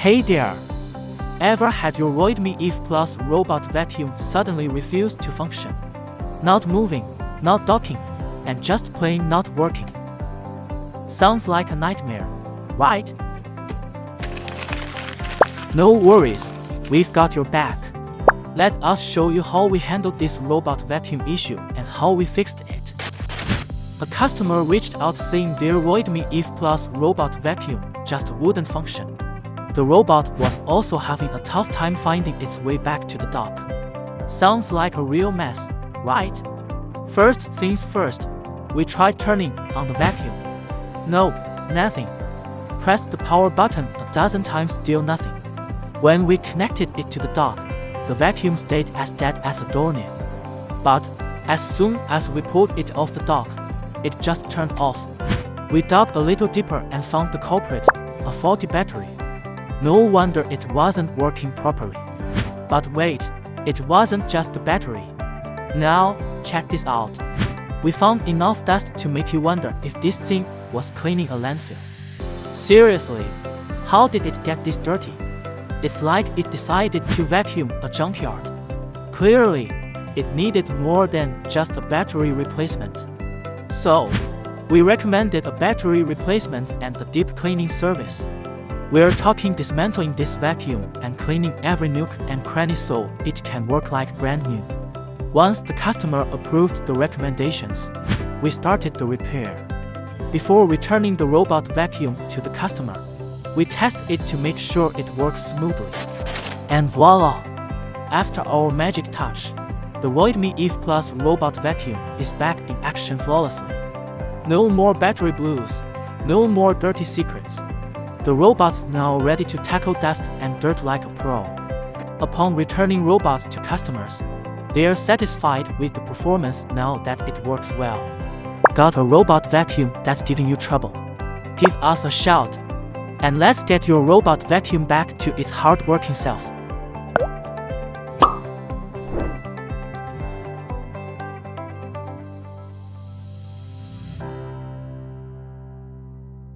Hey there! Ever had your Roidmi Eve Plus robot vacuum suddenly refuse to function? Not moving, not docking, and just plain not working. Sounds like a nightmare, right? No worries, we've got your back. Let us show you how we handled this robot vacuum issue and how we fixed it. A customer reached out saying their Roidmi Eve Plus robot vacuum just wouldn't function. The robot was also having a tough time finding its way back to the dock. Sounds like a real mess, right? First things first, we tried turning on the vacuum. Nope, nothing. Pressed the power button a dozen times, still nothing. When we connected it to the dock, the vacuum stayed as dead as a doornail. But as soon as we pulled it off the dock, it just turned off. We dug a little deeper and found the culprit, a faulty battery. No wonder it wasn't working properly. But wait, it wasn't just the battery. Now, check this out. We found enough dust to make you wonder if this thing was cleaning a landfill. Seriously, how did it get this dirty? It's like it decided to vacuum a junkyard. Clearly, it needed more than just a battery replacement. So, we recommended a battery replacement and a deep cleaning service. We're talking dismantling this vacuum and cleaning every nook and cranny so it can work like brand new. Once the customer approved the recommendations, we started the repair. Before returning the robot vacuum to the customer, we tested it to make sure it works smoothly. And voila! After our magic touch, the Roidmi Eve Plus robot vacuum is back in action flawlessly. No more battery blues, no more dirty secrets. The robot's now ready to tackle dust and dirt like a pro. Upon returning robots to customers, they are satisfied with the performance now that it works well. Got a robot vacuum that's giving you trouble? Give us a shout, and let's get your robot vacuum back to its hard-working self.